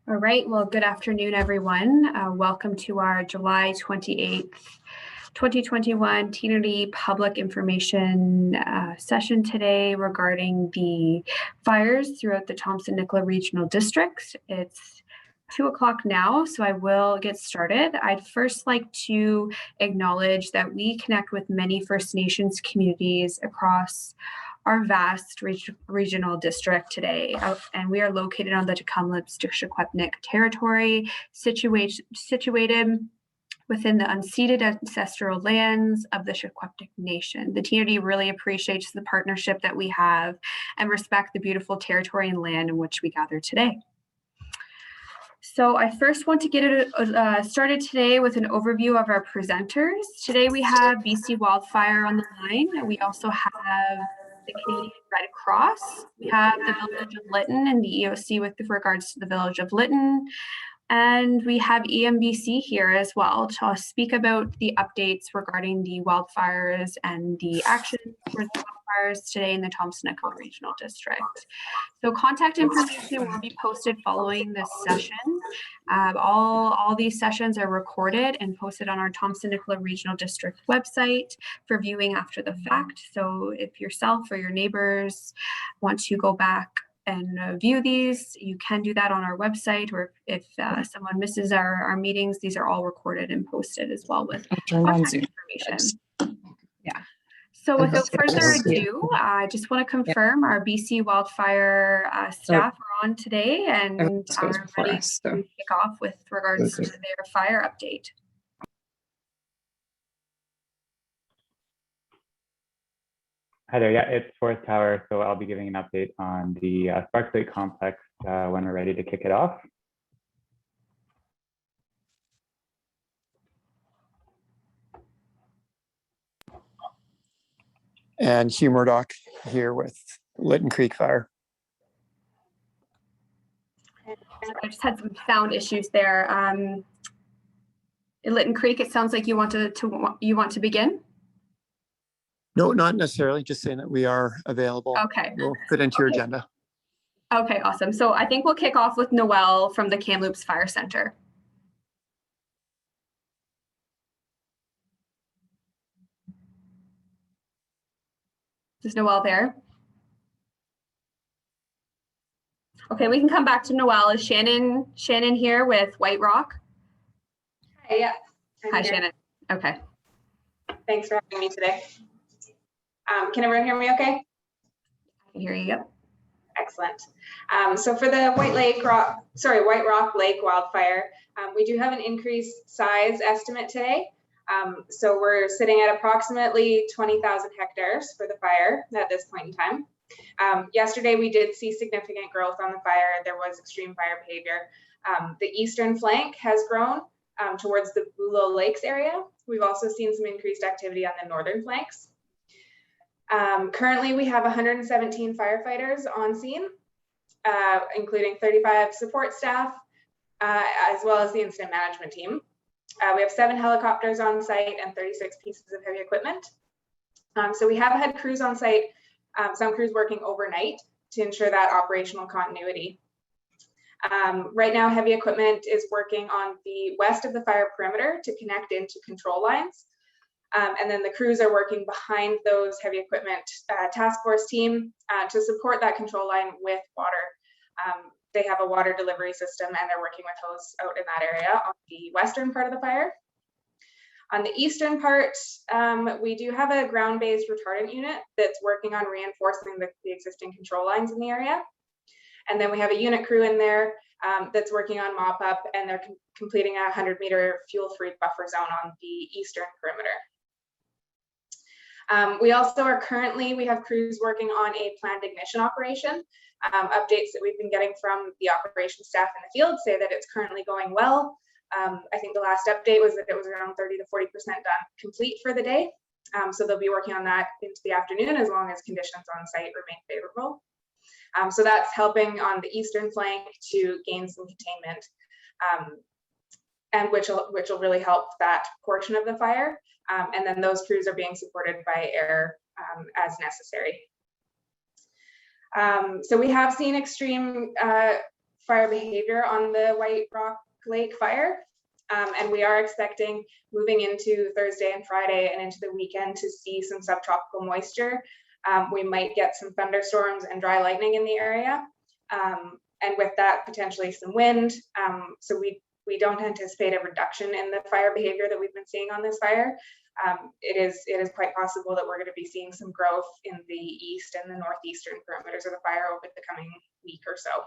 All right, well, good afternoon, everyone. Welcome to our July 28th, 2021 TNRD public information session today regarding the fires throughout the Thompson-Nicola Regional District. It's 2 o'clock now, so I will get started. I'd first like to acknowledge that we connect with many First Nations communities across our vast regional district today, and we are located on the Tecumseh territory, situated within the unceded ancestral lands of the Secwepemc Nation. The TNRD really appreciates the partnership that we have and respect the beautiful territory and land in which we gather today. So I first want to get it started today with an overview of our presenters. Today we have BC Wildfire on the line, and we also have the Canadian Red Cross. We have the Village of Lytton and the EOC with regards to the Village of Lytton. And we have EMBC here as well to speak about the updates regarding the wildfires and the action for the wildfires today in the Thompson-Nicola Regional District. So contact information will be posted following this session. All these sessions are recorded and posted on our Thompson-Nicola Regional District website for viewing after the fact. So if yourself or your neighbors want to go back and view these, you can do that on our website, or if someone misses our meetings, these are all recorded and posted as well with contact information. Yeah. So without further ado, I just want to confirm our BC Wildfire staff are on today and are ready to kick off with regards to their fire update. Hi there, yeah, it's Fourth Tower, so I'll be giving an update on the Sparks Lake complex when we're ready to kick it off. And Hugh Murdoch here with Lytton Creek Fire. I just had some sound issues there. In Lytton Creek, it sounds like you want to begin. No, not necessarily. Just saying that we are available. Okay. We'll fit into your agenda. Okay, awesome. So I think we'll kick off with Noelle from the Kamloops Fire Center. Is Noelle there? Okay, we can come back to Noelle. Is Shannon here with White Rock? Hi, yeah. Hi, Shannon. Okay. Thanks for having me today. Can everyone hear me okay? I can hear you, yep. Excellent. So for the White Rock Lake wildfire, we do have an increased size estimate today. So we're sitting at approximately 20,000 hectares for the fire at this point in time. Yesterday, we did see significant growth on the fire. There was extreme fire behavior. The eastern flank has grown towards the Bulow Lakes area. We've also seen some increased activity on the northern flanks. Currently, we have 117 firefighters on scene, including 35 support staff, as well as the incident management team. We have 7 helicopters on site and 36 pieces of heavy equipment. So we have had crews on site, some crews working overnight to ensure that operational continuity. Right now, heavy equipment is working on the west of the fire perimeter to connect into control lines. And then the crews are working behind those heavy equipment task force team to support that control line with water. They have a water delivery system and they're working with hose out in that area on the western part of the fire. On the eastern part, we do have a ground-based retardant unit that's working on reinforcing the existing control lines in the area. And then we have a unit crew in there that's working on mop-up, and they're completing a 100-meter fuel-free buffer zone on the eastern perimeter. We also are we have crews working on a planned ignition operation. Updates that we've been getting from the operations staff in the field say that it's currently going well. I think the last update was that it was around 30 to 40% done complete for the day. So they'll be working on that into the afternoon as long as conditions on site remain favorable. So that's helping on the eastern flank to gain some containment, and which will really help that portion of the fire. And then those crews are being supported by air as necessary. So we have seen extreme fire behavior on the White Rock Lake fire. And we are expecting moving into Thursday and Friday and into the weekend to see some subtropical moisture. We might get some thunderstorms and dry lightning in the area. And with that, potentially some wind. So we don't anticipate a reduction in the fire behavior that we've been seeing on this fire. It is quite possible that we're going to be seeing some growth in the east and the northeastern perimeters of the fire over the coming week or so.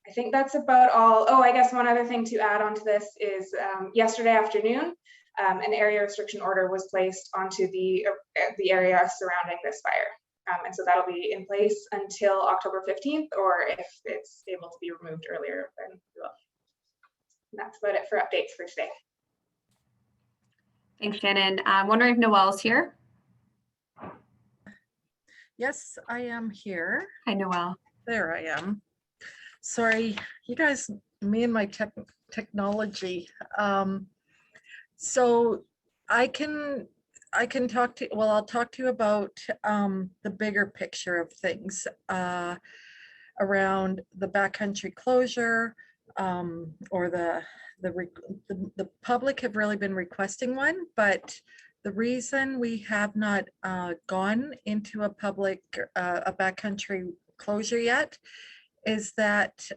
I think that's about all. Oh, I guess one other thing to add on to this is yesterday afternoon, an area restriction order was placed onto the area surrounding this fire. And so that'll be in place until October 15th, or if it's able to be removed earlier, then we will. And that's about it for updates for today. Thanks, Shannon. I'm wondering if Noelle's here. Yes, I am here. Hi, Noelle. There I am. Sorry, you guys, me and my technology. So I can talk to, well, I'll talk to you about the bigger picture of things around the backcountry closure, or the public have really been requesting one, but the reason we have not gone into a public, a backcountry closure yet is that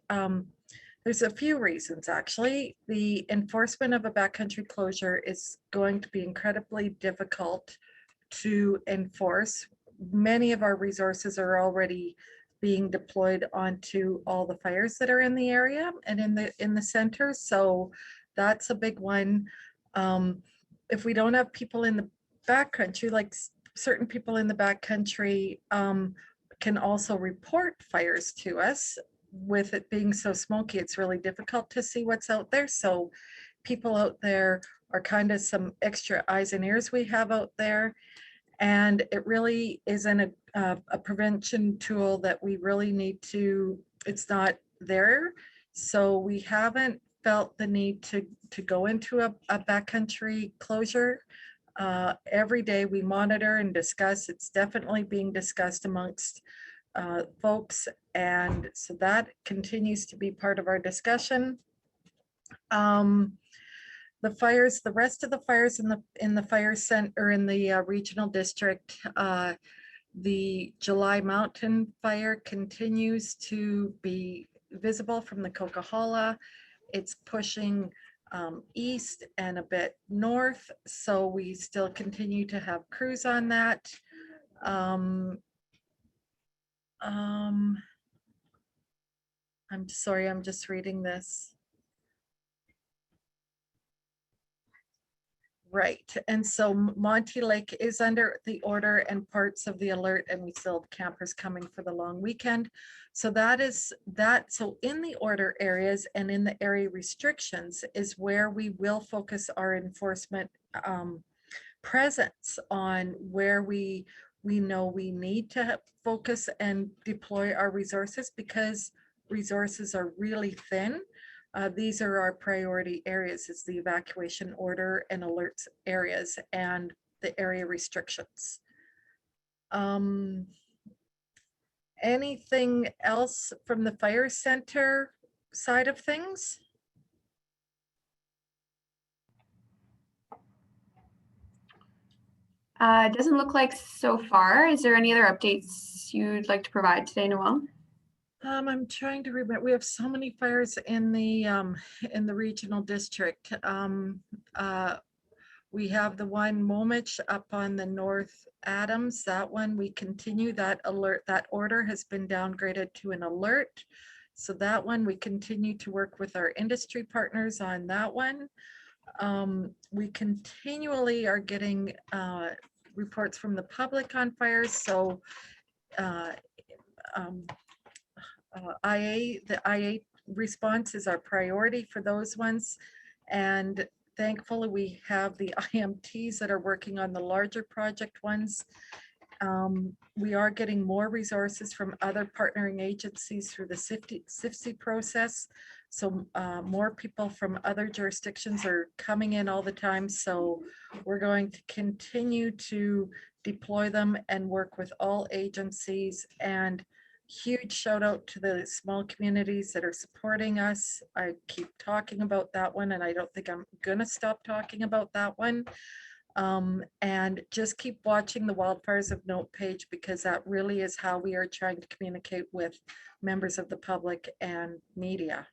there's a few reasons actually. The enforcement of a backcountry closure is going to be incredibly difficult to enforce. Many of our resources are already being deployed onto all the fires that are in the area and in the center. So that's a big one. If we don't have people in the backcountry, like certain people in the backcountry can also report fires to us. With it being so smoky, it's really difficult to see what's out there. So people out there are kind of some extra eyes and ears we have out there. And it really isn't a prevention tool that we really need to, it's not there. So we haven't felt the need to go into a backcountry closure. Every day we monitor and discuss. It's definitely being discussed amongst folks, and so that continues to be part of our discussion. The fires, the rest of the fires in the fire center, in the regional district, the July Mountain fire continues to be visible from the Coquihalla. It's pushing east and a bit north, so we still continue to have crews on that. I'm sorry, I'm just reading this. Right, and so Monty Lake is under the order and parts of the alert, and we still have campers coming for the long weekend. So that is that. So in the order areas and in the area restrictions is where we will focus our enforcement presence on, where we know we need to focus and deploy our resources, because resources are really thin. These are our priority areas. It's the evacuation order and alerts areas and the area restrictions. Anything else from the fire center side of things? It doesn't look like so far. Is there any other updates you'd like to provide today, Noelle? I'm trying to remember. We have so many fires in the regional district. We have the one Momich up on the North Adams. That one we continue. That alert, that order has been downgraded to an alert. So that one we continue to work with our industry partners on that one. We continually are getting reports from the public on fires. So the IA response is our priority for those ones. And thankfully we have the IMTs that are working on the larger project ones. We are getting more resources from other partnering agencies through the SIFC process. So more people from other jurisdictions are coming in all the time. So we're going to continue to deploy them and work with all agencies and Huge shout out to the small communities that are supporting us. I keep talking about that one, and I don't think I'm gonna stop talking about that one. And just keep watching the Wildfires of Note page, because that really is how we are trying to communicate with members of the public and media.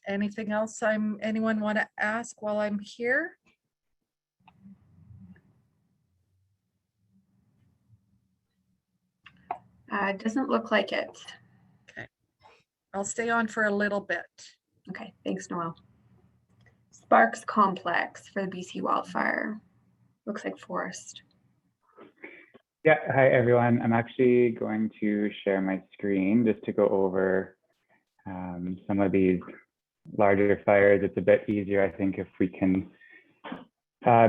Anything else anyone want to ask while I'm here? Doesn't look like it. Okay, I'll stay on for a little bit. Okay, thanks, Noel. Sparks Complex for the BC wildfire. Looks like Forest. Yeah, hi everyone. I'm actually going to share my screen just to go over some of these larger fires. It's a bit easier, I think, if we can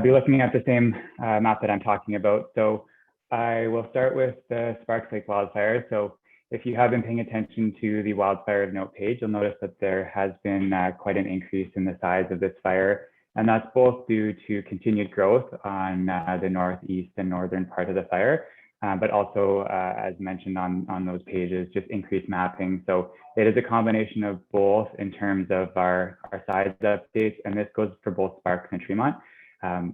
be looking at the same map that I'm talking about. So I will start with the Sparks Lake wildfire. So if you have been paying attention to the Wildfire of Note page, you'll notice that there has been quite an increase in the size of this fire. And that's both due to continued growth on the northeast and northern part of the fire, but also, as mentioned on those pages, just increased mapping. So it is a combination of both in terms of our size updates, and this goes for both Sparks and Tremont.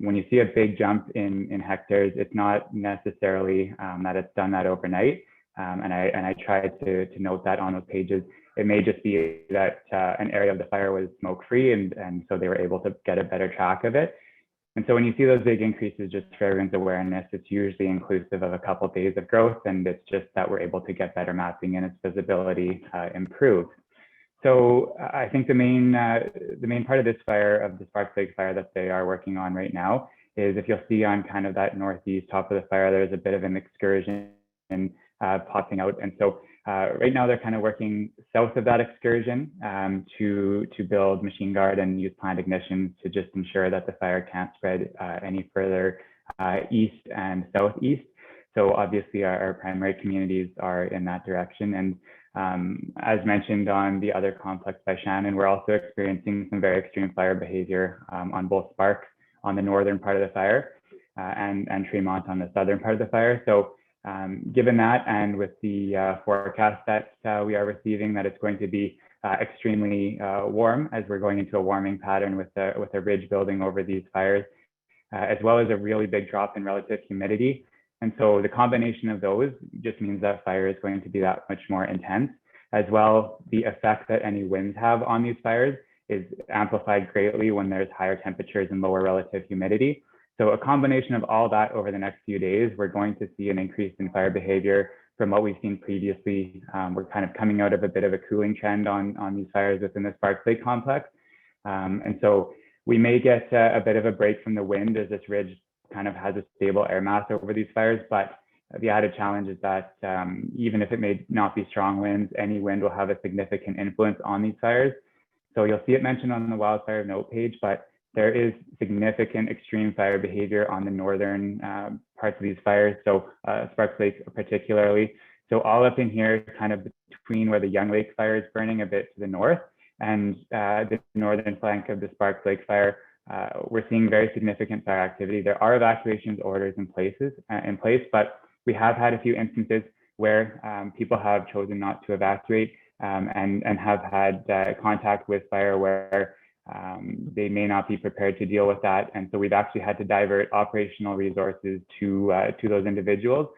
When you see a big jump in hectares, it's not necessarily that it's done that overnight. And I tried to note that on those pages. It may just be that an area of the fire was smoke-free, and so they were able to get a better track of it. And so when you see those big increases, just for everyone's awareness, it's usually inclusive of a couple of days of growth, and it's just that we're able to get better mapping and its visibility improved. So I think the main part of this fire, of the Sparks Lake fire that they are working on right now, is if you'll see on kind of that northeast top of the fire, there's a bit of an excursion popping out. And so right now they're kind of working south of that excursion to build machine guard and use planned ignition to just ensure that the fire can't spread any further east and southeast. So obviously our primary communities are in that direction. And as mentioned on the other complex by Shannon, we're also experiencing some very extreme fire behavior on both Sparks on the northern part of the fire and Tremont on the southern part of the fire. So given that, and with the forecast that we are receiving, that it's going to be extremely warm as we're going into a warming pattern with a ridge building over these fires, as well as a really big drop in relative humidity. And so the combination of those just means that fire is going to be that much more intense. As well, the effect that any winds have on these fires is amplified greatly when there's higher temperatures and lower relative humidity. So a combination of all that over the next few days, we're going to see an increase in fire behavior from what we've seen previously. We're kind of coming out of a bit of a cooling trend on these fires within the Sparks Lake complex. And so we may get a bit of a break from the wind as this ridge kind of has a stable air mass over these fires. But the added challenge is that even if it may not be strong winds, any wind will have a significant influence on these fires. So you'll see it mentioned on the Wildfire Note page, but there is significant extreme fire behavior on the northern parts of these fires, so Sparks Lake particularly. So all up in here, kind of between where the Young Lake fire is burning a bit to the north and the northern flank of the Sparks Lake fire, we're seeing very significant fire activity. There are evacuations orders in place, but we have had a few instances where people have chosen not to evacuate and have had contact with fire where they may not be prepared to deal with that. And so we've actually had to divert operational resources to those individuals.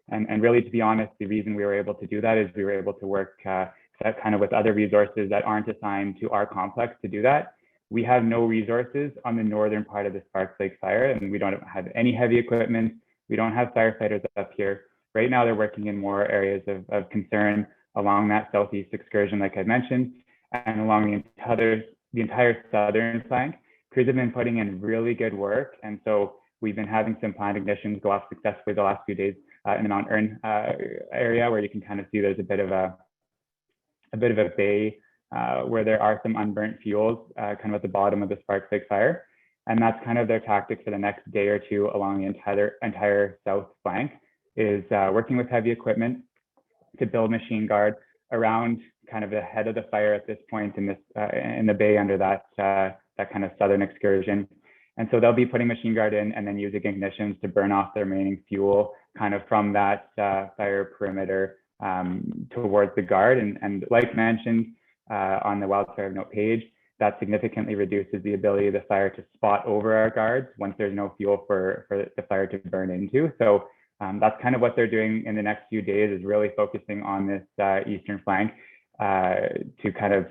And really, to be honest, the reason we were able to do that is we were able to work kind of with other resources that aren't assigned to our complex to do that. We have no resources on the northern part of the Sparks Lake fire, and we don't have any heavy equipment. We don't have firefighters up here. Right now, they're working in more areas of concern along that southeast excursion, like I mentioned, and along the entire southern flank. Crews have been putting in really good work, and so we've been having some planned ignitions go off successfully the last few days in the Mount Ern area, where you can kind of see there's a bit of a bay where there are some unburnt fuels kind of at the bottom of the Sparks Lake fire. And that's kind of their tactic for the next day or two along the entire south flank, is working with heavy equipment to build machine guard around kind of the head of the fire at this point in the bay under that kind of southern excursion. And so they'll be putting machine guard in and then using ignitions to burn off the remaining fuel kind of from that fire perimeter towards the guard. And like mentioned on the wildfire note page, that significantly reduces the ability of the fire to spot over our guards once there's no fuel for the fire to burn into. So that's kind of what they're doing in the next few days, is really focusing on this eastern flank to kind of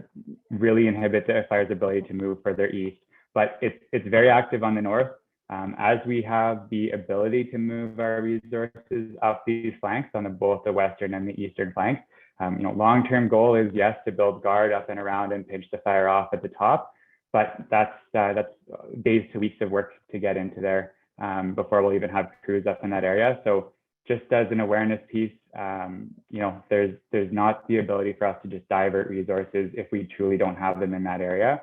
really inhibit the fire's ability to move further east. But it's very active on the north. As we have the ability to move our resources up these flanks on both the western and the eastern flank, long-term goal is, yes, to build guard up and around and pinch the fire off at the top, but that's days to weeks of work to get into there before we'll even have crews up in that area. So just as an awareness piece, there's not the ability for us to just divert resources if we truly don't have them in that area.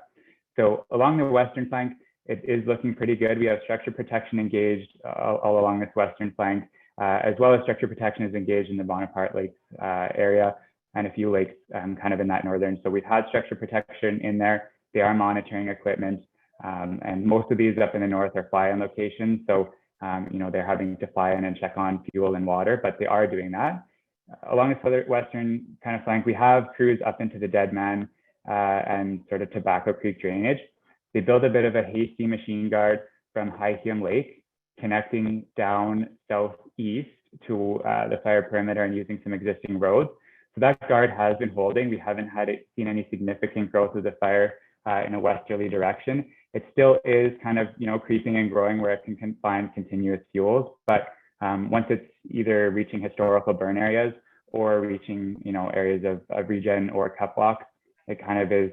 So along the western flank, it is looking pretty good. We have structure protection engaged all along this western flank, as well as structure protection is engaged in the Bonaparte Lakes area and a few lakes kind of in that northern. So we've had structure protection in there. They are monitoring equipment, and most of these up in the north are fly-in locations. So, they're having to fly in and check on fuel and water, but they are doing that. Along the western kind of flank, we have crews up into the Deadman and sort of Tobacco Creek drainage. They build a bit of a hasty machine guard from High Hume Lake, connecting down southeast to the fire perimeter and using some existing roads. So that guard has been holding. We haven't seen any significant growth of the fire in a westerly direction. It still is kind of, creeping and growing where it can find continuous fuels. But once it's either reaching historical burn areas or reaching, areas of regen or cut blocks, it kind of is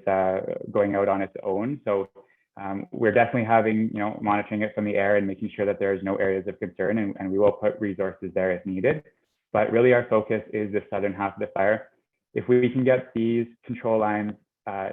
going out on its own. So we're definitely having, monitoring it from the air and making sure that there's no areas of concern, and we will put resources there if needed. But really our focus is the southern half of the fire. If we can get these control lines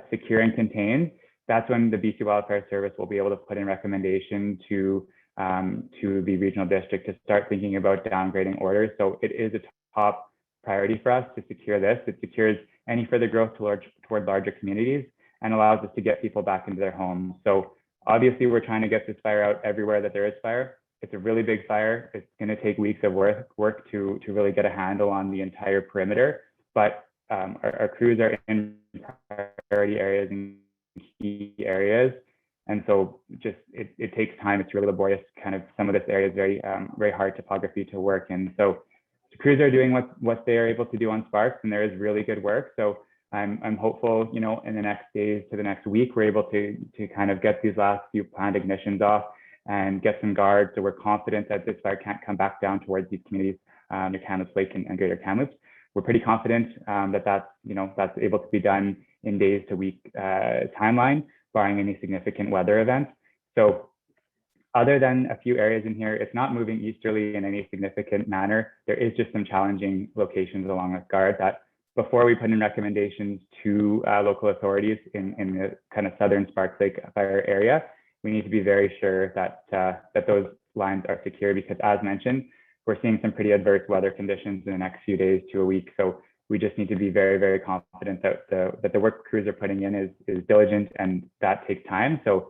secure and contained, that's when the BC Wildfire Service will be able to put in recommendation to the regional district to start thinking about downgrading orders. So it is a top priority for us to secure this. It secures any further growth toward larger communities and allows us to get people back into their homes. So obviously we're trying to get this fire out everywhere that there is fire. It's a really big fire. It's going to take weeks of work to really get a handle on the entire perimeter. But our crews are in priority areas and key areas. And so just it takes time. It's really laborious. Kind of some of this area is very hard topography to work in. So the crews are doing what they are able to do on Sparks, and there is really good work. So I'm hopeful, in the next days to the next week, we're able to kind of get these last few planned ignitions off and get some guards. So we're confident that this fire can't come back down towards these communities near Kamloops Lake and Greater Kamloops. We're pretty confident that's able to be done in days to week timeline, barring any significant weather events. So other than a few areas in here, it's not moving easterly in any significant manner. There is just some challenging locations along this guard that before we put in recommendations to local authorities in the kind of southern Sparks Lake fire area, we need to be very sure that those lines are secure, because as mentioned, we're seeing some pretty adverse weather conditions in the next few days to a week. So we just need to be very, very confident that the work crews are putting in is diligent, and that takes time. So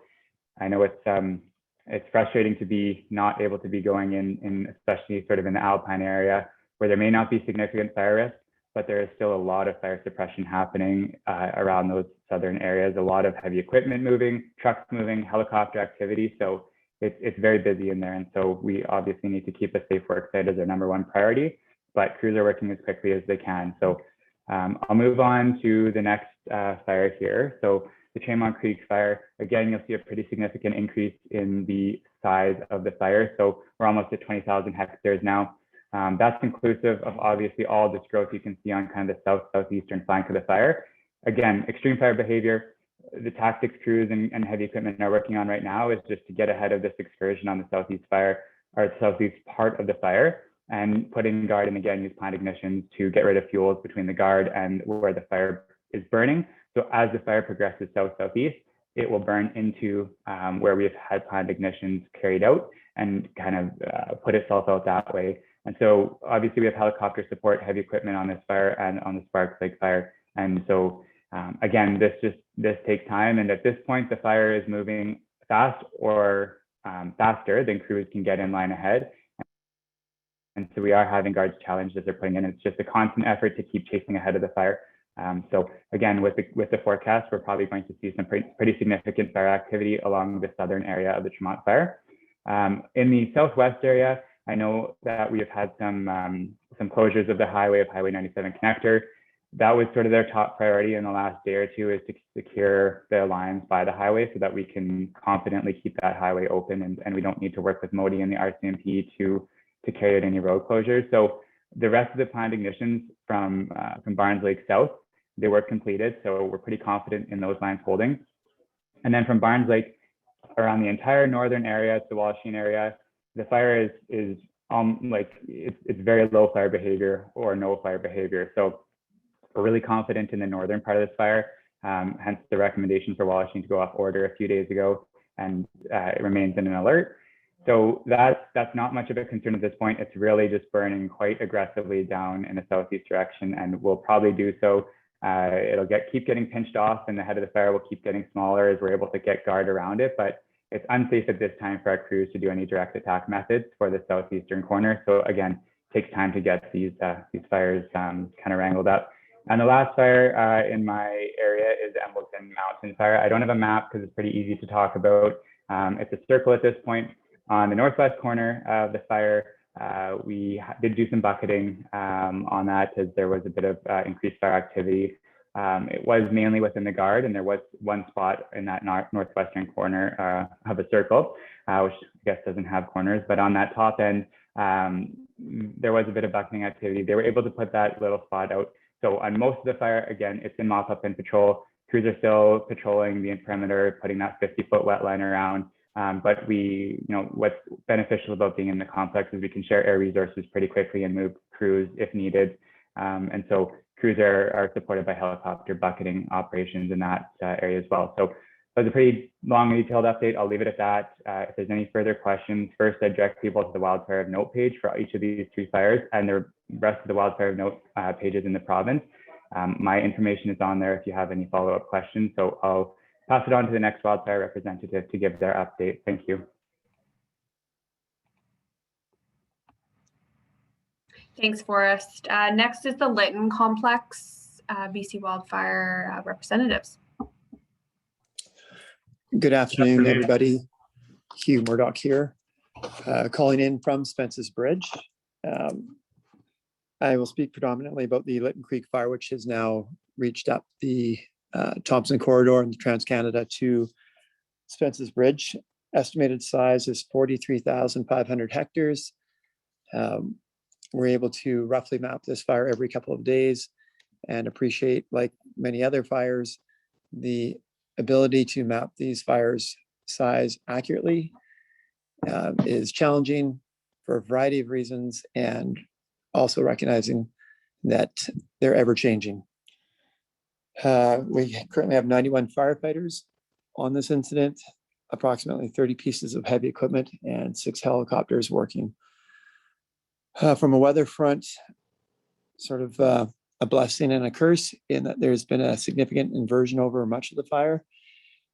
I know it's frustrating to be not able to be going in especially sort of in the Alpine area where there may not be significant fire risk, but there is still a lot of fire suppression happening around those southern areas. A lot of heavy equipment moving, trucks moving, helicopter activity. So it's very busy in there. And so we obviously need to keep a safe work site as our #1 priority, but crews are working as quickly as they can. So I'll move on to the next fire here. So the Chambon Creek fire, again, you'll see a pretty significant increase in the size of the fire. So we're almost at 20,000 hectares now. That's inclusive of obviously all this growth you can see on kind of the southeastern flank of the fire. Again, extreme fire behavior. The tactics crews and heavy equipment are working on right now is just to get ahead of this excursion on the southeast fire, or the southeast part of the fire, and put in guard and again use planned ignitions to get rid of fuels between the guard and where the fire is burning. So as the fire progresses southeast, it will burn into where we've had planned ignitions carried out and kind of put itself out that way. And so obviously we have helicopter support, heavy equipment on this fire and on the Sparks Lake fire. And so again, this takes time. And at this point, the fire is moving fast or faster than crews can get in line ahead. And so we are having guards challenged as they're putting in. It's just a constant effort to keep chasing ahead of the fire. So again, with the forecast, we're probably going to see some pretty significant fire activity along the southern area of the Tremont fire. In the southwest area, I know that we have had some closures of the highway, of Highway 97 connector. That was sort of their top priority in the last day or two, is to secure the lines by the highway so that we can confidently keep that highway open, and we don't need to work with Modi and the RCMP to carry out any road closures. So the rest of the planned ignitions from Barnes Lake South, they were completed. So we're pretty confident in those lines holding. And then from Barnes Lake around the entire northern area to the Washington area, the fire is it's very low fire behavior or no fire behavior. So we're really confident in the northern part of this fire, hence the recommendation for Washington to go off order a few days ago, and it remains in an alert. So that's not much of a concern at this point. It's really just burning quite aggressively down in the southeast direction, and will probably do so. It'll keep getting pinched off, and the head of the fire will keep getting smaller as we're able to get guard around it. But it's unsafe at this time for our crews to do any direct attack methods for the southeastern corner. So again, it takes time to get these fires kind of wrangled up. And the last fire in my area is Embleton Mountain Fire. I don't have a map because it's pretty easy to talk about. It's a circle at this point. On the northwest corner of the fire, we did do some bucketing on that, as there was a bit of increased fire activity. It was mainly within the guard, and there was one spot in that northwestern corner of a circle, which I guess doesn't have corners, but on that top end, there was a bit of bucketing activity. They were able to put that little spot out. So on most of the fire, again, it's in mop-up and patrol. Crews are still patrolling the perimeter, putting that 50-foot wet line around. But what's beneficial about being in the complex is we can share air resources pretty quickly and move crews if needed. And so crews are supported by helicopter bucketing operations in that area as well. So that was a pretty long, detailed update. I'll leave it at that. If there's any further questions, first I direct people to the Wildfire of Note page for each of these three fires, and the rest of the Wildfire of Note pages in the province. My information is on there if you have any follow-up questions. So I'll pass it on to the next wildfire representative to give their update. Thank you. Thanks, Forrest. Next is the Lytton Complex, BC Wildfire representatives. Good afternoon, everybody. Hugh Murdoch here, calling in from Spence's Bridge. I will speak predominantly about the Lytton Creek fire, which has now reached up the Thompson corridor and the Trans-Canada to Spence's Bridge. Estimated size is 43,500 hectares. We're able to roughly map this fire every couple of days, and appreciate, like many other fires, the ability to map these fires' size accurately is challenging for a variety of reasons, and also recognizing that they're ever changing. We currently have 91 firefighters on this incident, approximately 30 pieces of heavy equipment, and 6 helicopters working. From a weather front, sort of a blessing and a curse, in that there's been a significant inversion over much of the fire.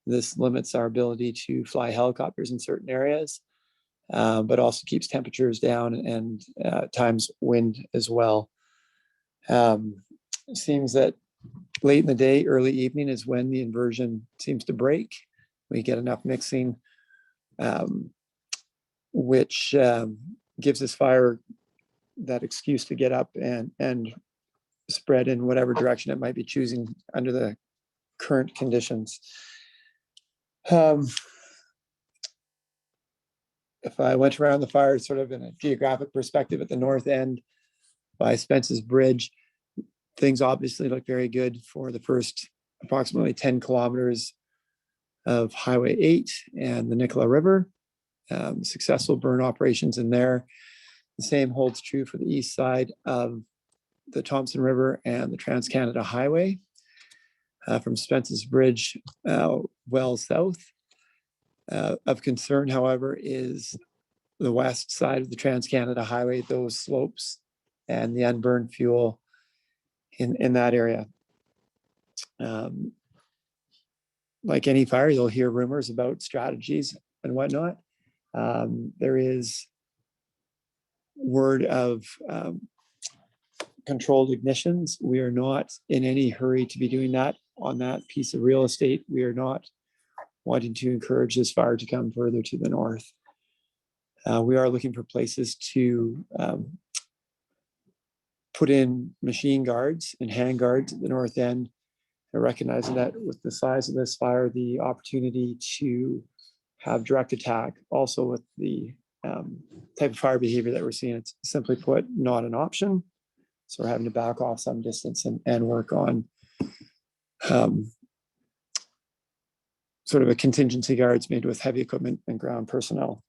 This limits our ability to fly helicopters in certain areas, but also keeps temperatures down and times wind as well. It seems that late in the day, early evening is when the inversion seems to break. We get enough mixing, which gives this fire that excuse to get up and spread in whatever direction it might be choosing under the current conditions. If I went around the fire sort of in a geographic perspective at the north end by Spence's Bridge, things obviously look very good for the first approximately 10 kilometers of Highway 8 and the Nicola River. Successful burn operations in there. The same holds true for the east side of the Thompson River and the Trans-Canada Highway. From Spence's Bridge, well south. Of concern, however, is the west side of the Trans-Canada Highway, those slopes and the unburned fuel in that area. Like any fire, you'll hear rumors about strategies and whatnot. There is word of controlled ignitions. We are not in any hurry to be doing that on that piece of real estate. We are not wanting to encourage this fire to come further to the north. We are looking for places to put in machine guards and hand guards at the north end, and recognizing that with the size of this fire, the opportunity to have direct attack, also with the type of fire behavior that we're seeing, it's simply put not an option. So we're having to back off some distance and work on sort of a contingency guards made with heavy equipment and ground personnel.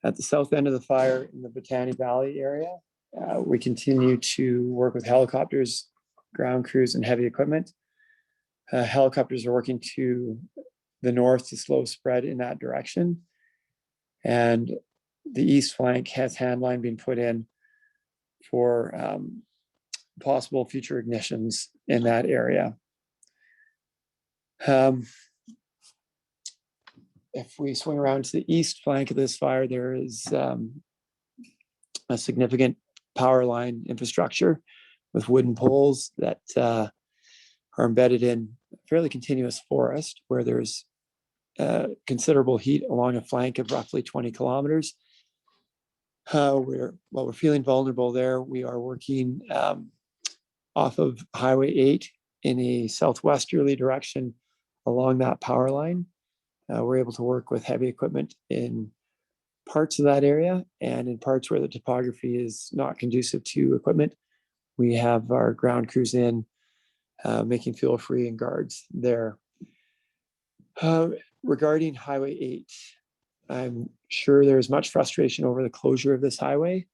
At the south end of the fire in the Botany Valley area, we continue to work with helicopters, ground crews, and heavy equipment. Helicopters are working to the north to slow spread in that direction. And the east flank has handline being put in for possible future ignitions in that area. If we swing around to the east flank of this fire, there is a significant power line infrastructure with wooden poles that are embedded in fairly continuous forest where there's considerable heat along a flank of roughly 20 kilometers. While we're feeling vulnerable there, we are working off of Highway 8 in a southwesterly direction along that power line. We're able to work with heavy equipment in parts of that area, and in parts where the topography is not conducive to equipment, we have our ground crews in making fuel free and guards there. Regarding Highway 8, I'm sure there's much frustration over the closure of this highway.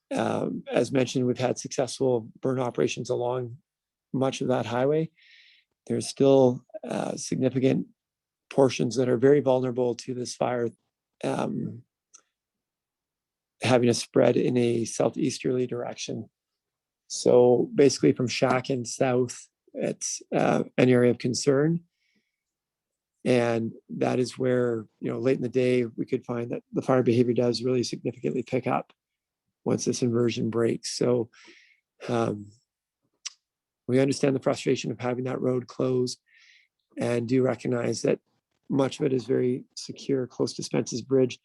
As mentioned, we've had successful burn operations along much of that highway. There's still significant portions that are very vulnerable to this fire having a spread in a southeasterly direction. So basically from Shacken south, it's an area of concern. And that is where, late in the day, we could find that the fire behavior does really significantly pick up once this inversion breaks. So we understand the frustration of having that road closed and do recognize that much of it is very secure, close to Spence's Bridge.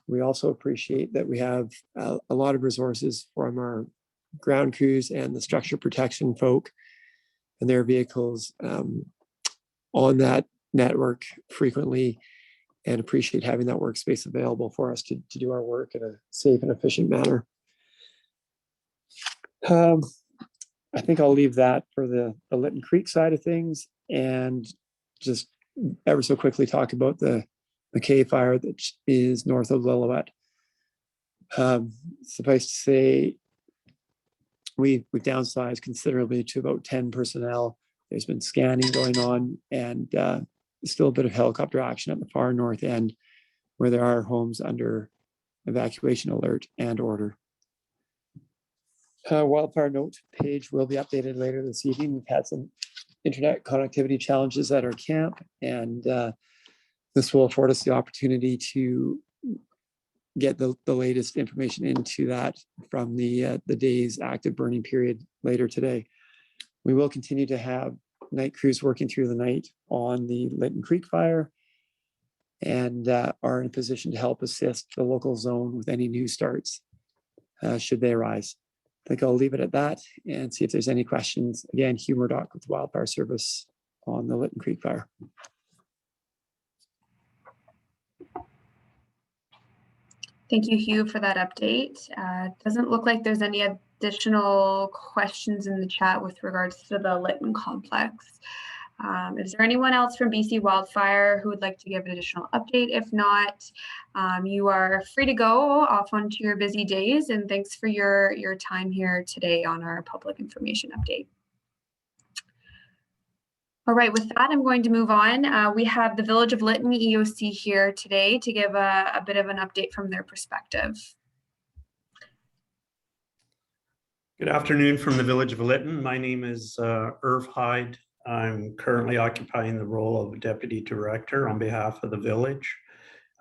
We also appreciate that we have a lot of resources from our ground crews and the structure protection folk and their vehicles on that network frequently, and appreciate having that workspace available for us to do our work in a safe and efficient manner. I think I'll leave that for the Lytton Creek side of things and just ever so quickly talk about the McKay fire that is north of Lillooet. Suffice to say, we've downsized considerably to about 10 personnel. There's been scanning going on, and still a bit of helicopter action at the far north end where there are homes under evacuation alert and order. Wildfire note page will be updated later this evening. We've had some internet connectivity challenges at our camp, and this will afford us the opportunity to get the latest information into that from the day's active burning period later today. We will continue to have night crews working through the night on the Lytton Creek fire, and are in a position to help assist the local zone with any new starts should they arise. I think I'll leave it at that and see if there's any questions. Again, Hugh Murdoch with Wildfire Service on the Lytton Creek fire. Thank you, Hugh, for that update. Doesn't look like there's any additional questions in the chat with regards to the Lytton complex. Is there anyone else from BC Wildfire who would like to give an additional update? If not, you are free to go off onto your busy days, and thanks for your time here today on our public information update. All right, with that, I'm going to move on. We have the Village of Lytton EOC here today to give a bit of an update from their perspective. Good afternoon from the Village of Lytton. My name is Irv Hyde. I'm currently occupying the role of Deputy Director on behalf of the village.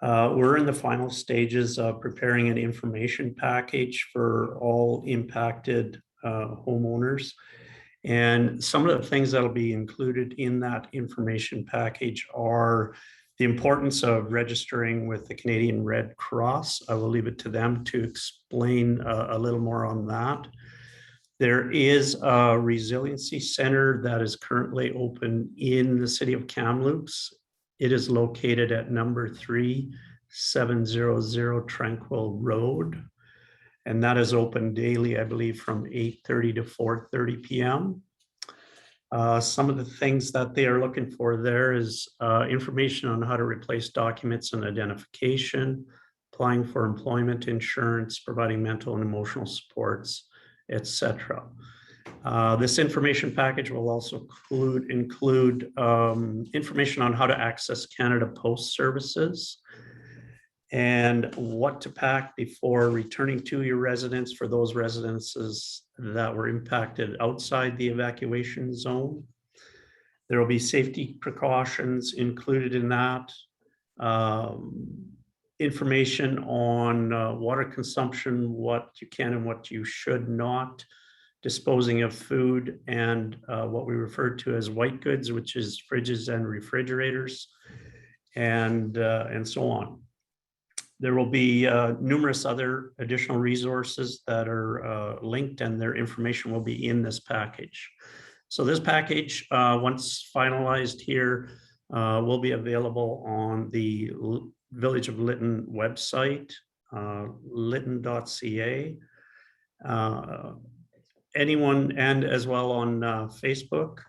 We're in the final stages of preparing an information package for all impacted homeowners. And some of the things that'll be included in that information package are the importance of registering with the Canadian Red Cross. I will leave it to them to explain a little more on that. There is a resiliency center that is currently open in the city of Kamloops. It is located at number 3700 Tranquille Road. And that is open daily, I believe, from 8:30 to 4:30 p.m. Some of the things that they are looking for there is information on how to replace documents and identification, applying for employment insurance, providing mental and emotional supports, etc. This information package will also include information on how to access Canada Post Services and what to pack before returning to your residence for those residences that were impacted outside the evacuation zone. There will be safety precautions included in that. Information on water consumption, what you can and what you should not, disposing of food, and what we refer to as white goods, which is fridges and refrigerators, and so on. There will be numerous other additional resources that are linked, and their information will be in this package. So this package, once finalized here, will be available on the Village of Lytton website, lytton.ca. Anyone, and as well on Facebook.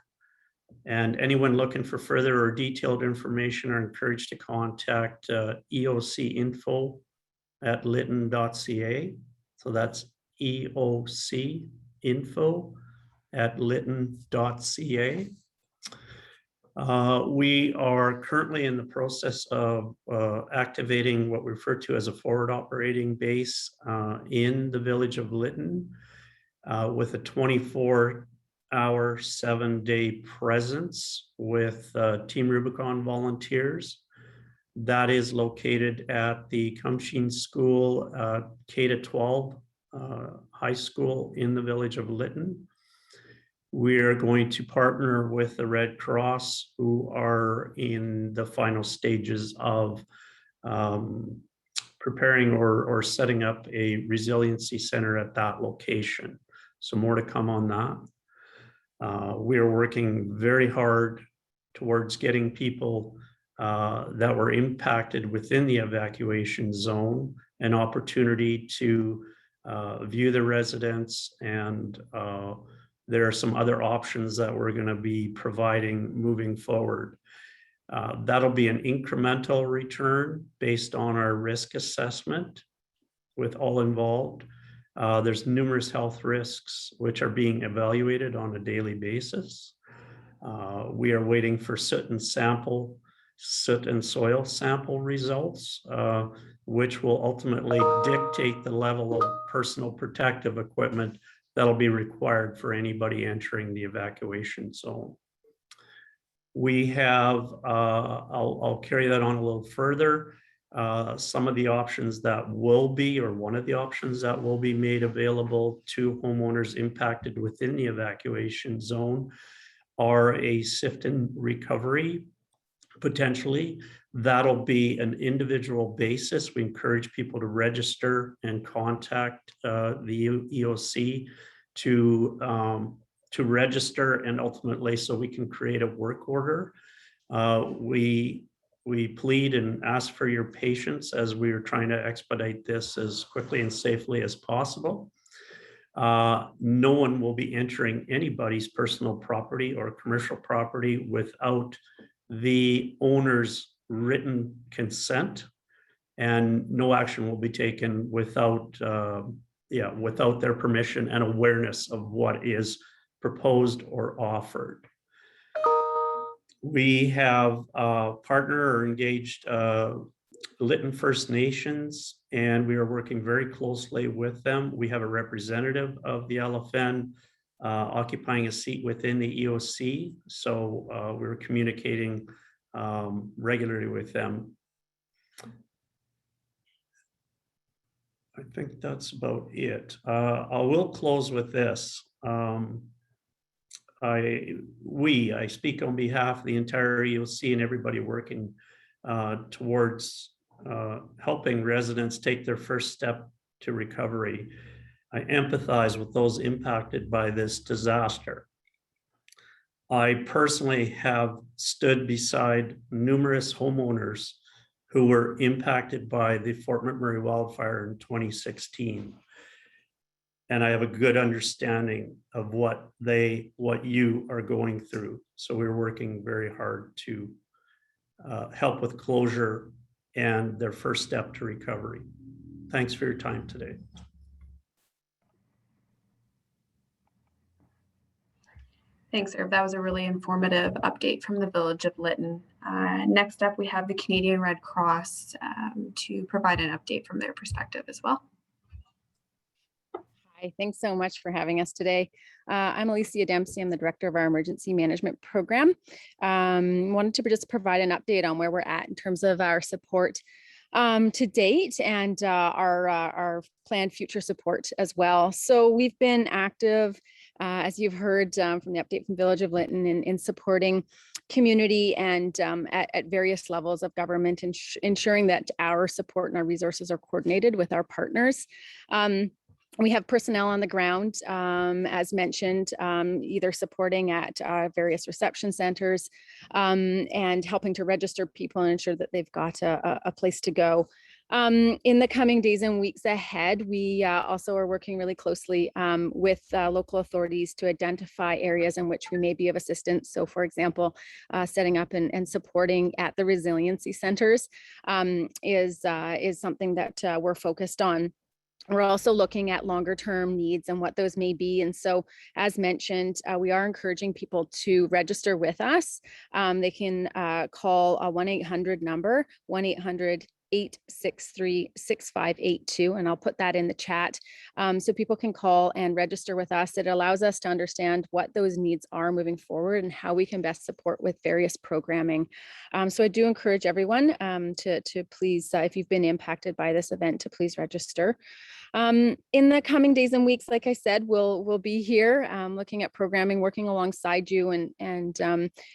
And anyone looking for further or detailed information are encouraged to contact EOC info at lytton.ca. So that's EOC info at lytton.ca. We are currently in the process of activating what we refer to as a forward operating base in the Village of Lytton with a 24-hour, 7-day presence with Team Rubicon volunteers. That is located at the Kumsheen School K-12 high school in the Village of Lytton. We're going to partner with the Red Cross, who are in the final stages of preparing or setting up a resiliency center at that location. So more to come on that. We are working very hard towards getting people that were impacted within the evacuation zone an opportunity to view the residents, and there are some other options that we're going to be providing moving forward. That'll be an incremental return based on our risk assessment with all involved. There's numerous health risks which are being evaluated on a daily basis. We are waiting for soot and soil sample results, which will ultimately dictate the level of personal protective equipment that'll be required for anybody entering the evacuation zone. We have, I'll carry that on a little further. Some of the options that will be, or one of the options that will be made available to homeowners impacted within the evacuation zone are a sift and recovery, potentially. That'll be an individual basis. We encourage people to register and contact the EOC to register, and ultimately so we can create a work order. We plead and ask for your patience as we are trying to expedite this as quickly and safely as possible. No one will be entering anybody's personal property or commercial property without the owner's written consent, and no action will be taken without their permission and awareness of what is proposed or offered. We have partner or engaged Lytton First Nations, and we are working very closely with them. We have a representative of the LFN occupying a seat within the EOC, so we're communicating regularly with them. I think that's about it. I will close with this. I speak on behalf of the entire EOC and everybody working towards helping residents take their first step to recovery. I empathize with those impacted by this disaster. I personally have stood beside numerous homeowners who were impacted by the Fort McMurray wildfire in 2016. And I have a good understanding of what you are going through. So we're working very hard to help with closure and their first step to recovery. Thanks for your time today. Thanks, Irv. That was a really informative update from the village of Lytton. Next up, we have the Canadian Red Cross to provide an update from their perspective as well. Hi, thanks so much for having us today. I'm Alicia Dempsey. I'm the director of our emergency management program. Wanted to just provide an update on where we're at in terms of our support to date and our planned future support as well. So we've been active, as you've heard from the update from Village of Lytton, in supporting community and at various levels of government, ensuring that our support and our resources are coordinated with our partners. We have personnel on the ground, as mentioned, either supporting at various reception centers and helping to register people and ensure that they've got a place to go. In the coming days and weeks ahead, we also are working really closely with local authorities to identify areas in which we may be of assistance. So, for example, setting up and supporting at the resiliency centers is something that we're focused on. We're also looking at longer term needs and what those may be. And so, as mentioned, we are encouraging people to register with us. They can call a 1-800 number, 1-800-863-6582, and I'll put that in the chat so people can call and register with us. It allows us to understand what those needs are moving forward and how we can best support with various programming. So I do encourage everyone to please, if you've been impacted by this event, to please register. In the coming days and weeks, like I said, we'll be here looking at programming, working alongside you, and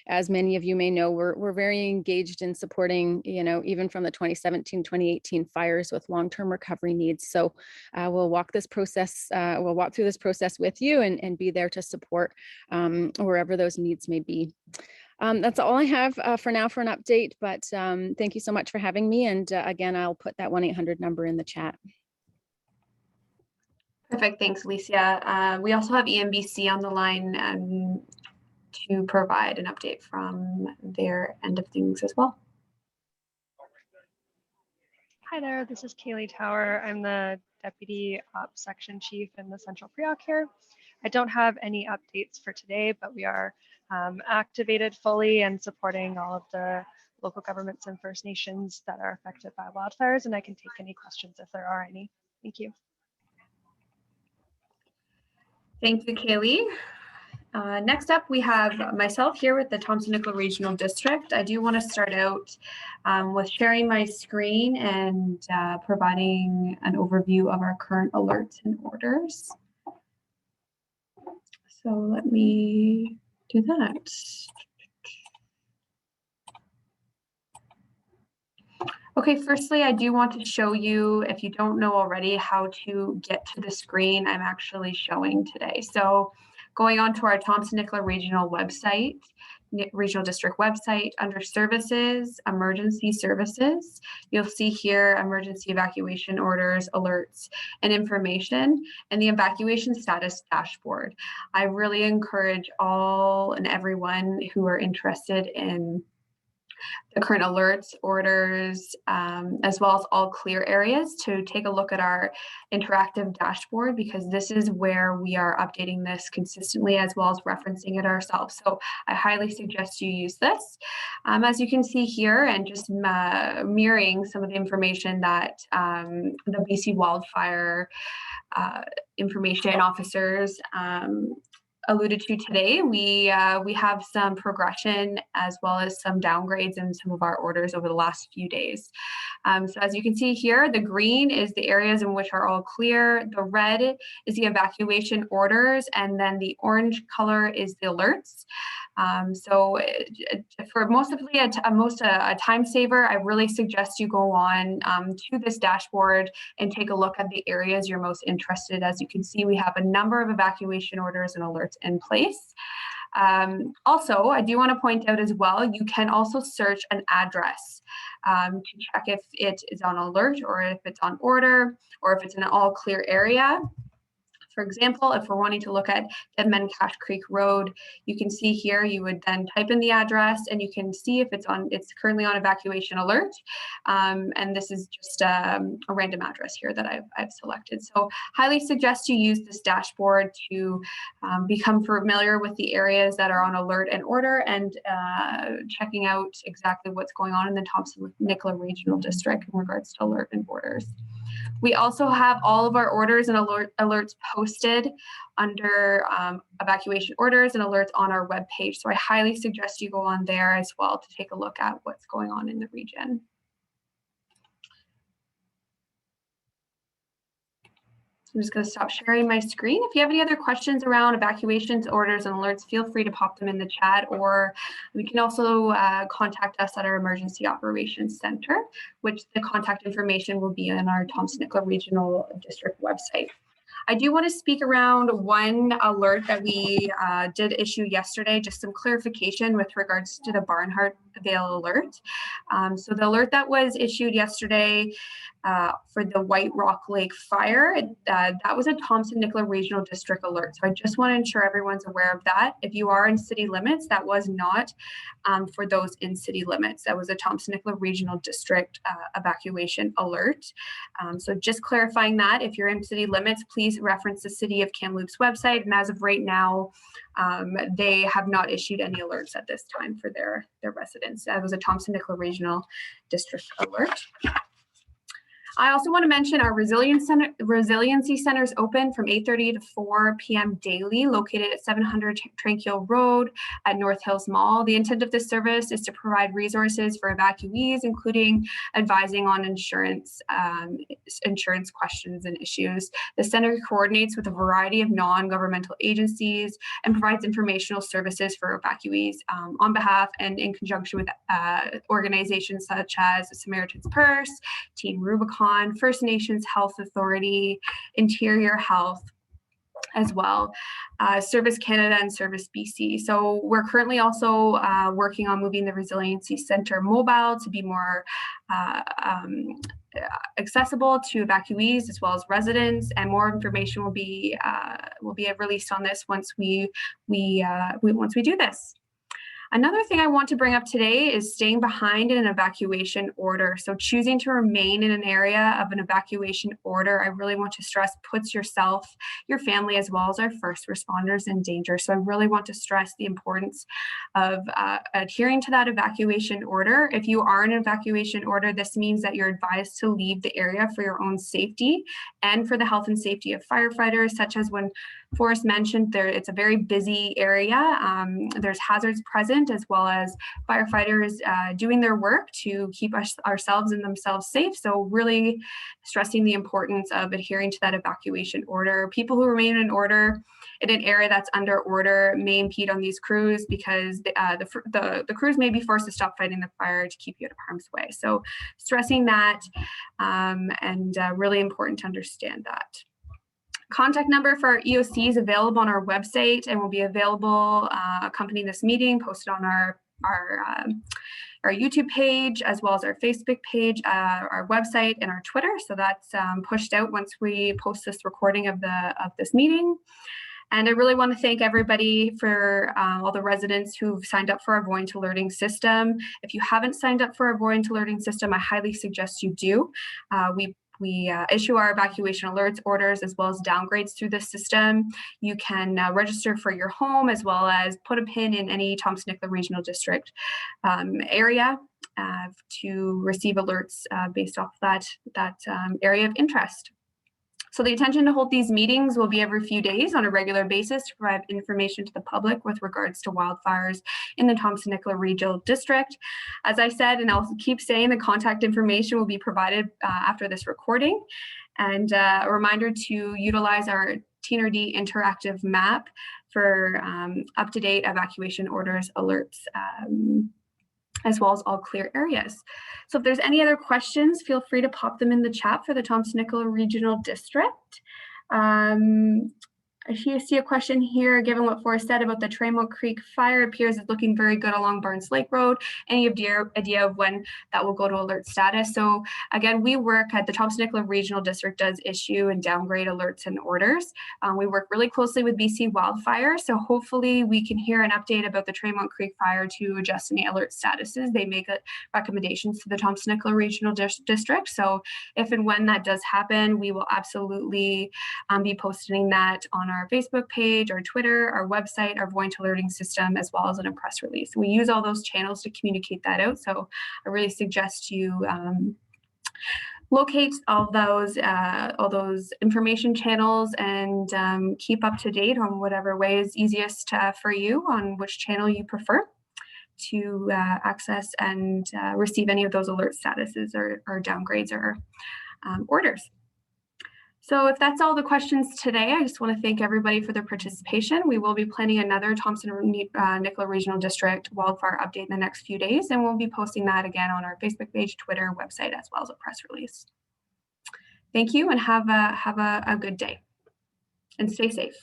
as many of you may know, we're very engaged in supporting, even from the 2017-2018 fires with long-term recovery needs. So we'll walk through this process with you and be there to support wherever those needs may be. That's all I have for now for an update, but thank you so much for having me. And again, I'll put that 1-800 number in the chat. Perfect. Thanks, Alicia. We also have EMBC on the line to provide an update from their end of things as well. Hi there, this is Kaylee Tower. I'm the Deputy Ops Section Chief in the Central Pre-Oc here. I don't have any updates for today, but we are activated fully and supporting all of the local governments and First Nations that are affected by wildfires, and I can take any questions if there are any. Thank you. Thank you, Kaylee. Next up, we have myself here with the Thompson-Nicola Regional District. I do want to start out with sharing my screen and providing an overview of our current alerts and orders. So let me do that. Okay, firstly, I do want to show you, if you don't know already, how to get to the screen I'm actually showing today. So going on to our Thompson-Nicola Regional website, Regional District website, under Services, Emergency Services, you'll see here emergency evacuation orders, alerts, and information, and the evacuation status dashboard. I really encourage all and everyone who are interested in the current alerts, orders, as well as all clear areas to take a look at our interactive dashboard, because this is where we are updating this consistently as well as referencing it ourselves. So I highly suggest you use this. As you can see here, and just mirroring some of the information that the BC Wildfire information officers alluded to today, we have some progression as well as some downgrades in some of our orders over the last few days. So as you can see here, the green is the areas in which are all clear. The red is the evacuation orders, and then the orange color is the alerts. So for mostly a time saver, I really suggest you go on to this dashboard and take a look at the areas you're most interested. As you can see, we have a number of evacuation orders and alerts in place. Also, I do want to point out as well, you can also search an address to check if it is on alert or if it's on order or if it's an all clear area. For example, if we're wanting to look at Deadman Cache Creek Road, you can see here, you would then type in the address and you can see if it's currently on evacuation alert. And this is just a random address here that I've selected. So highly suggest you use this dashboard to become familiar with the areas that are on alert and order and checking out exactly what's going on in the Thompson-Nicola Regional District in regards to alert and borders. We also have all of our orders and alerts posted under evacuation orders and alerts on our webpage. So I highly suggest you go on there as well to take a look at what's going on in the region. I'm just going to stop sharing my screen. If you have any other questions around evacuations, orders, and alerts, feel free to pop them in the chat, or we can also contact us at our Emergency Operations Center, which the contact information will be on our Thompson-Nicola Regional District website. I do want to speak around one alert that we did issue yesterday, just some clarification with regards to the Barnhart Vale alert. So the alert that was issued yesterday for the White Rock Lake fire, that was a Thompson-Nicola Regional District alert. So I just want to ensure everyone's aware of that. If you are in city limits, that was not for those in city limits. That was a Thompson-Nicola Regional District evacuation alert. So just clarifying that, if you're in city limits, please reference the City of Kamloops website. And as of right now, they have not issued any alerts at this time for their residents. That was a Thompson-Nicola Regional District alert. I also want to mention our Resiliency Center is open from 8:30 to 4 p.m. daily, located at 700 Tranquille Road at North Hills Mall. The intent of this service is to provide resources for evacuees, including advising on insurance questions and issues. The center coordinates with a variety of non-governmental agencies and provides informational services for evacuees on behalf and in conjunction with organizations such as Samaritan's Purse, Team Rubicon, First Nations Health Authority, Interior Health as well, Service Canada and Service BC. So we're currently also working on moving the Resiliency Center mobile to be more accessible to evacuees as well as residents, and more information will be released on this once we do this. Another thing I want to bring up today is staying behind in an evacuation order. So choosing to remain in an area of an evacuation order, I really want to stress, puts yourself, your family, as well as our first responders in danger. So I really want to stress the importance of adhering to that evacuation order. If you are in an evacuation order, this means that you're advised to leave the area for your own safety and for the health and safety of firefighters, such as when Forrest mentioned it's a very busy area. There's hazards present, as well as firefighters doing their work to keep ourselves and themselves safe. So really stressing the importance of adhering to that evacuation order. People who remain in order in an area that's under order may impede on these crews, because the crews may be forced to stop fighting the fire to keep you out of harm's way. So stressing that and really important to understand that. Contact number for our EOC is available on our website and will be available accompanying this meeting, posted on our YouTube page, as well as our Facebook page, our website, and our Twitter. So that's pushed out once we post this recording of this meeting. And I really want to thank everybody for all the residents who've signed up for our Voyant Alerting System. If you haven't signed up for our Voyant Alerting System, I highly suggest you do. We issue our evacuation alerts, orders, as well as downgrades through the system. You can register for your home, as well as put a pin in any Thompson-Nicola Regional District area to receive alerts based off that area of interest. So the intention to hold these meetings will be every few days on a regular basis to provide information to the public with regards to wildfires in the Thompson-Nicola Regional District. As I said, and I'll keep saying, the contact information will be provided after this recording. And a reminder to utilize our TNRD interactive map for up-to-date evacuation orders, alerts, as well as all clear areas. So if there's any other questions, feel free to pop them in the chat for the Thompson-Nicola Regional District. I see a question here, given what Forrest said about the Tranquille Creek fire, appears it's looking very good along Barnes Lake Road. Any idea of when that will go to alert status? So again, we work at the Thompson-Nicola Regional District does issue and downgrade alerts and orders. We work really closely with BC Wildfire. So hopefully we can hear an update about the Tranquille Creek fire to adjust any alert statuses. They make recommendations to the Thompson-Nicola Regional District. So if and when that does happen, we will absolutely be posting that on our Facebook page, our Twitter, our website, our Voint alerting system, as well as in a press release. We use all those channels to communicate that out. So I really suggest you locate all those information channels and keep up to date on whatever way is easiest for you on which channel you prefer to access and receive any of those alert statuses or downgrades or orders. So if that's all the questions today, I just want to thank everybody for their participation. We will be planning another Thompson-Nicola Regional District wildfire update in the next few days, and we'll be posting that again on our Facebook page, Twitter, website, as well as a press release. Thank you, and have a good day, and stay safe.